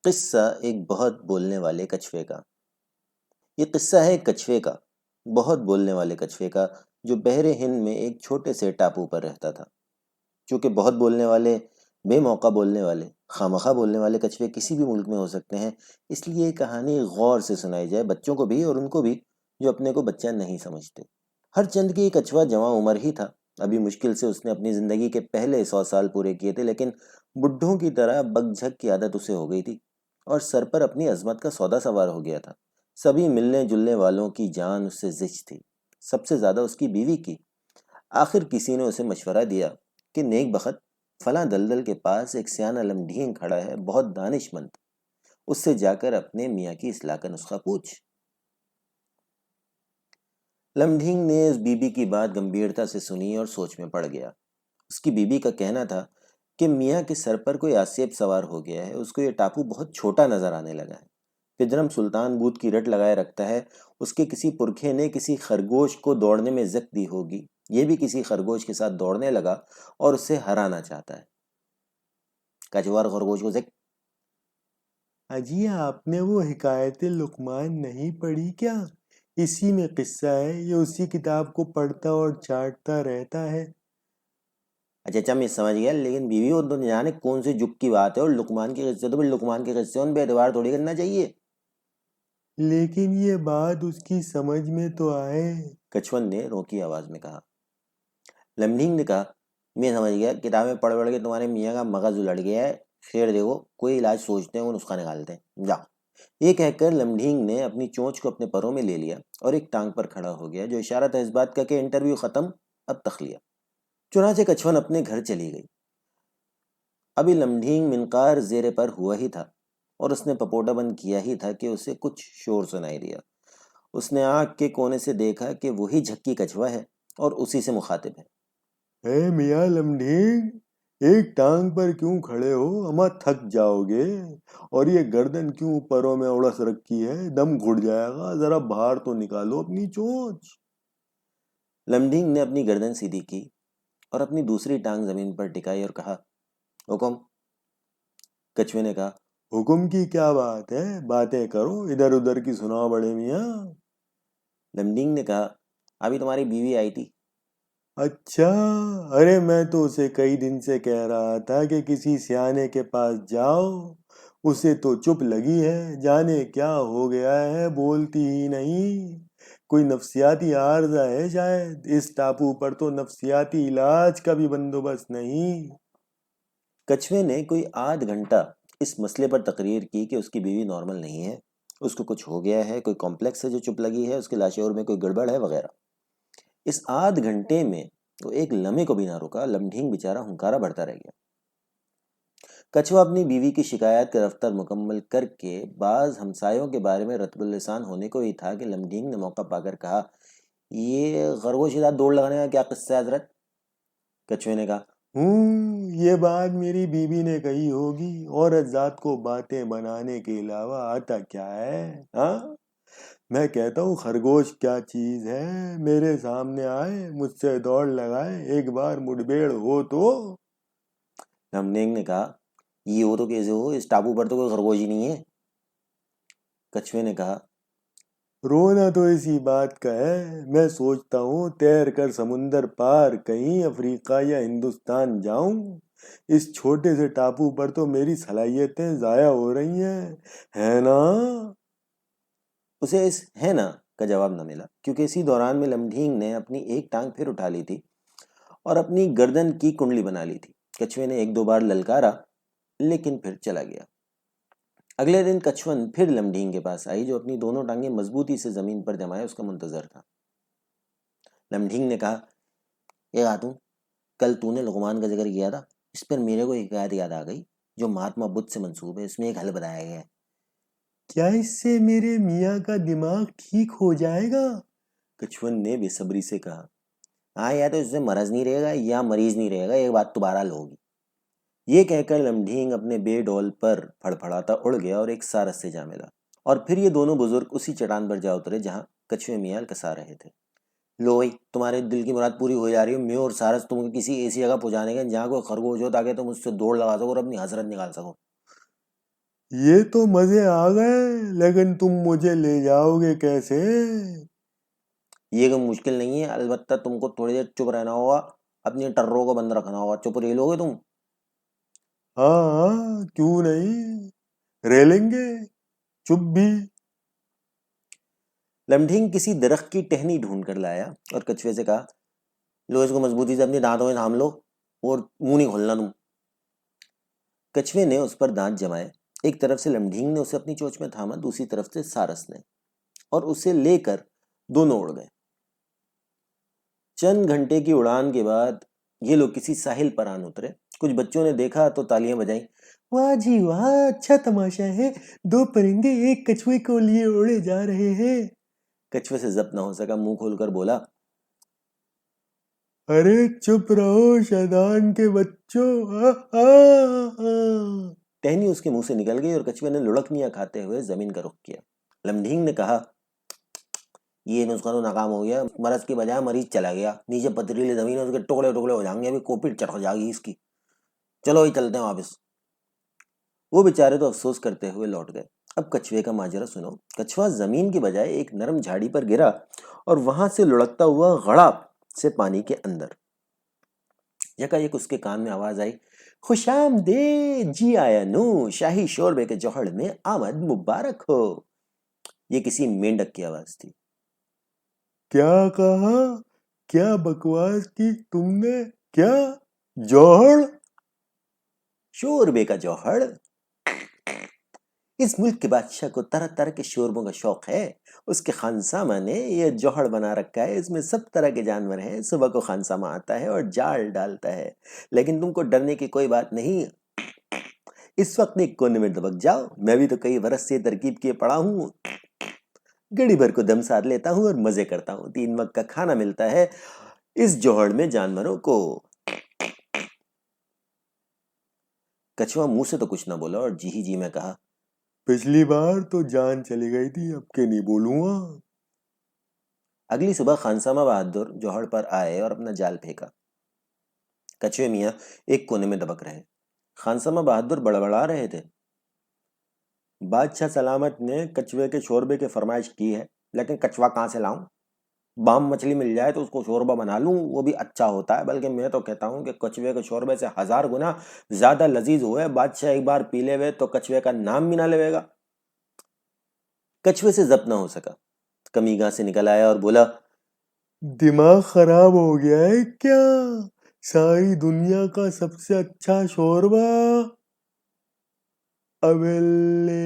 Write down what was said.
قصہ ایک بہت بولنے والے کچھوے کا۔ یہ قصہ ہے ایک کچھوے کا، بہت بولنے والے کچھوے کا، جو بحر ہند میں ایک چھوٹے سے ٹاپو پر رہتا تھا۔ چونکہ بہت بولنے والے، بے موقع بولنے والے، خواہ بولنے والے کچھوے کسی بھی ملک میں ہو سکتے ہیں، اس لیے یہ کہانی غور سے سنائی جائے، بچوں کو بھی اور ان کو بھی جو اپنے کو بچہ نہیں سمجھتے۔ ہر چند کی کچھوا جواں عمر ہی تھا، ابھی مشکل سے اس نے اپنی زندگی کے پہلے 100 سال پورے کیے تھے، لیکن بڈھوں کی طرح بک جھک کی عادت اسے ہو گئی تھی اور سر پر اپنی عظمت کا سودا سوار ہو گیا تھا۔ سبھی ملنے جلنے والوں کی جان اس سے زچ تھی، سب سے زیادہ اس کی بیوی کی۔ آخر کسی نے اسے مشورہ دیا کہ نیک بخت، فلاں دلدل کے پاس ایک سیانہ لمڈھینگ کھڑا ہے، بہت دانش مند، اس سے جا کر اپنے میاں کی اصلاح کا نسخہ پوچھ۔ لمڈھینگ نے اس بی بی کی بات گمبھیرتا سے سنی اور سوچ میں پڑ گیا۔ اس کی بیوی کا کہنا تھا کہ میاں کے سر پر کوئی آسیب سوار ہو گیا ہے، اس کو یہ ٹاپو بہت چھوٹا نظر آنے لگا ہے۔ پدرم سلطان بھوت کی رٹ لگائے رکھتا ہے، اس کے کسی پرکھے نے کسی خرگوش کو دوڑنے میں زک دی ہوگی، یہ بھی کسی خرگوش کے ساتھ دوڑنے لگا اور اسے ہرانا چاہتا ہے۔ کچھوا خرگوش کو زک۔ اجی آپ نے وہ حکایت لقمان نہیں پڑھی کیا؟ اسی میں قصہ ہے، یہ اسی کتاب کو پڑھتا اور چاٹتا رہتا ہے۔ اچھا میں سمجھ گیا، لیکن بیوی وہ تو جانے کون سی جک کی بات ہے، اور لقمان کے قصے تو پھر لقمان کے قصے ان پہ اعتبار تھوڑی کرنا چاہیے۔ لیکن یہ بات اس کی سمجھ میں تو آئے۔ کچھون نے روکی آواز میں کہا۔ لمڈھینگ نے کہا، میں سمجھ گیا، کتابیں پڑھ پڑھ کے تمہارے میاں کا مغز الٹ گیا ہے، خیر دیکھو کوئی علاج سوچتے ہیں، وہ نسخہ نکالتے ہیں، جاؤ۔ یہ کہہ کر لمڈھینگ نے اپنی چونچ کو اپنے پروں میں لے لیا اور ایک ٹانگ پر کھڑا ہو گیا، جو اشارہ تھا اس بات کا کہ انٹرویو ختم، اب تخلیہ۔ چنانچہ کچھون اپنے گھر چلی گئی۔ ابھی لمڈھینگ منقار زیر پر ہوا ہی تھا اور اس نے پپوٹا بند کیا ہی تھا کہ اسے کچھ شور سنائی دیا۔ اس نے آنکھ کے کونے سے دیکھا کہ وہی جھکی کچھوا ہے اور اسی سے مخاطب ہے۔ اے میاں لمڈھینگ، ایک ٹانگ پر کیوں کھڑے ہو؟ اما تھک جاؤ گے، اور یہ گردن کیوں پروں میں اڑس رکھی ہے؟ دم گھٹ جائے گا، ذرا باہر تو نکالو اپنی چونچ۔ لمڈھینگ نے اپنی گردن سیدھی کی اور اپنی دوسری ٹانگ زمین پر ٹکائی اور کہا، حکم۔ کچھوے نے کہا، حکم کی کیا بات ہے؟ باتیں کرو، ادھر ادھر کی سناؤ بڑے میاں۔ لمڈھینگ نے کہا، ابھی تمہاری بیوی آئی تھی۔ اچھا، ارے میں تو اسے کئی دن سے کہہ رہا تھا کہ کسی سیانے کے پاس جاؤ، اسے تو چپ لگی ہے، جانے کیا ہو گیا ہے، بولتی ہی نہیں۔ کوئی نفسیاتی عارضہ ہے شاید، اس ٹاپو پر تو نفسیاتی علاج کا بھی بندوبست نہیں۔ کچھوے نے کوئی آدھ گھنٹہ اس مسئلے پر تقریر کی کہ اس کی بیوی نارمل نہیں ہے، اس کو کچھ ہو گیا ہے، کوئی کمپلیکس ہے جو چپ لگی ہے، اس کے لاشعور میں کوئی گڑبڑ ہے وغیرہ۔ اس آدھ گھنٹے میں وہ ایک لمحے کو بھی نہ رکا، لمڈھینگ بیچارہ ہنکارا بڑھتا رہ گیا۔ کچھوا اپنی بیوی کی شکایات کا دفتر مکمل کر کے بعض ہمسایوں کے بارے میں رطب اللسان ہونے کو ہی تھا کہ لمڈھینگ نے موقع پا کر کہا، یہ خرگوش کے ساتھ دوڑ لگانے کا کیا قصہ ہے حضرت؟ کچھوے نے کہا، یہ بات میری بیوی نے کہی ہوگی، عورت ذات کو باتیں بنانے کے علاوہ آتا کیا ہے؟ ہاں، میں کہتا ہوں خرگوش کیا چیز ہے، میرے سامنے آئے، مجھ سے دوڑ لگائے، ایک بار مڈبیڑ ہو تو۔ لمڈھینگ نے کہا، یہ ہو تو کیسے ہو، اس ٹاپو پر تو کوئی خرگوش ہی نہیں ہے۔ کچھوے نے کہا، رونا تو اسی بات کا ہے، میں سوچتا ہوں تیر کر سمندر پار کہیں افریقہ یا ہندوستان جاؤں، اس چھوٹے سے ٹاپو پر تو میری صلاحیتیں ضائع ہو رہی ہیں، ہے نا؟ اسے اس ہے نا کا جواب نہ ملا، کیونکہ اسی دوران میں لمڈھینگ نے اپنی ایک ٹانگ پھر اٹھا لی تھی اور اپنی گردن کی کنڈلی بنا لی تھی۔ کچھوے نے ایک دو بار للکارا، لیکن پھر چلا گیا۔ اگلے دن کچھون پھر لمڈھینگ کے پاس آئی، جو اپنی دونوں ٹانگیں مضبوطی سے زمین پر جمائے اس کا منتظر تھا۔ لمڈھینگ نے کہا، اے خاتون، کل تو نے لقمان کا ذکر کیا تھا، اس پر میرے کو حکایت یاد آ گئی جو مہاتما بدھ سے منسوب ہے، اس میں ایک حل بتایا گیا ہے۔ کیا اس سے میرے میاں کا دماغ ٹھیک ہو جائے گا؟ کچھون نے بے صبری سے کہا، ہاں، یا تو اس سے مرض نہیں رہے گا یا مریض نہیں رہے گا، ایک بات تو بہرحال ہوگی۔ یہ کہہ کر لمڈھینگ اپنے بے ڈول پر پھڑپھڑاتا اڑ گیا اور ایک سارس سے جا ملا، اور پھر یہ دونوں بزرگ اسی چٹان پر جا اترے جہاں کچھوے میاں کسا رہے تھے۔ لو بھائی، تمہارے دل کی مراد پوری ہو جا رہی ہے، میں اور سارس تم کو کسی ایسی جگہ پہنچانے گے جہاں کوئی خرگوش ہو، تاکہ تم اس سے دوڑ لگا سکو اور اپنی حسرت نکال سکو۔ یہ تو مزے آ گئے، لیکن تم مجھے لے جاؤ گے کیسے؟ یہ کوئی مشکل نہیں ہے، البتہ تم کو تھوڑی دیر چپ رہنا ہوگا، اپنی ٹروں کو بند رکھنا ہوگا۔ چپ رہ لو گے تم؟ ہاں کیوں نہیں، رہ لیں گے چپ بھی۔ لمڈھنگ کسی درخت کی ٹہنی ڈھونڈ کر لایا اور کچھوے سے کہا، لو اس کو مضبوطی سے اپنے دانتوں میں تھام لو اور منہ نہیں کھولنا تم۔ کچھوے نے اس پر دانت جمائے، ایک طرف سے لمڈھنگ نے اسے اپنی چونچ میں تھاما، دوسری طرف سے سارس نے، اور اسے لے کر دونوں اڑ گئے۔ چند گھنٹے کی اڑان کے بعد یہ لوگ کسی ساحل پر آن اترے۔ کچھ بچوں نے دیکھا تو تالیاں بجائیں، واہ جی واہ، اچھا تماشا ہے، دو پرندے ایک کچھوے کو لیے اڑے جا رہے ہیں۔ کچھوے سے ضبط نہ ہو سکا، منہ کھول کر بولا، ارے چپ رہو شیطان کے بچوں۔ ٹہنی اس کے منہ سے نکل گئی اور کچھوے نے لڑکنیاں کھاتے ہوئے زمین کا رخ کیا۔ لمڈھنگ نے کہا، یہ نسخہ تو ناکام ہو گیا، مرض کی بجائے مریض چلا گیا، نیچے پتریلی زمین ہے، اس کے ٹکڑے ٹکڑے ہو جائیں گے، ابھی کوپیٹ چڑھ جائے گی اس کی، چلو ہی چلتے ہیں واپس۔ وہ بیچارے تو افسوس کرتے ہوئے لوٹ گئے۔ اب کچھوے کا ماجرا سنو۔ کچھوا زمین کی بجائے ایک نرم جھاڑی پر گرا اور وہاں سے لڑکتا ہوا غڑاپ سے پانی کے اندر۔ یکایک اس کے کان میں آواز آئی، خوش آمدید، جی آیا نو، شاہی شوربے کے جوہڑ میں آمد مبارک ہو۔ یہ کسی مینڈک کی آواز تھی۔ کیا کہا؟ کیا بکواس کی تم نے؟ کیا جوہر؟ شوربے کا جوہر؟ اس ملک کے بادشاہ کو طرح طرح کے شوربوں کا شوق ہے، اس کے خانسامہ نے یہ جوہر بنا رکھا ہے، اس میں سب طرح کے جانور ہیں، صبح کو خانسامہ آتا ہے اور جال ڈالتا ہے، لیکن تم کو ڈرنے کی کوئی بات نہیں، اس وقت ایک کونے میں دبک جاؤ، میں بھی تو کئی برس سے ترکیب کیے پڑا ہوں، گڑی بھر کو دم ساتھ لیتا ہوں اور مزے کرتا ہوں، 3 وقت کا کھانا ملتا ہے اس جوہر میں جانوروں کو۔ کچھوا منہ سے تو کچھ نہ بولا اور جی ہی جی میں کہا، پچھلی بار تو جان چلی گئی تھی، اب کے نہیں بولوں گا۔ اگلی صبح خانسامہ بہادر جوہر پر آئے اور اپنا جال پھینکا۔ کچھوے میاں ایک کونے میں دبک رہے۔ خانسامہ بہادر بڑبڑا رہے تھے، بادشاہ سلامت نے کچھوے کے شوربے کی فرمائش کی ہے، لیکن کچھوا کہاں سے لاؤں؟ بام مچھلی مل جائے تو اس کو شوربہ بنا لوں، وہ بھی اچھا ہوتا ہے، بلکہ میں تو کہتا ہوں کہ کچھوے کے شوربے سے 1000 گنا زیادہ لذیذ ہوئے، بادشاہ ایک بار پی لے وے تو کچھوے کا نام بھی نہ لے گا۔ کچھوے سے ضبط نہ ہو سکا، کمی گاں سے نکل آیا اور بولا، دماغ خراب ہو گیا ہے کیا؟ ساری دنیا کا سب سے اچھا شوربہ، ابلے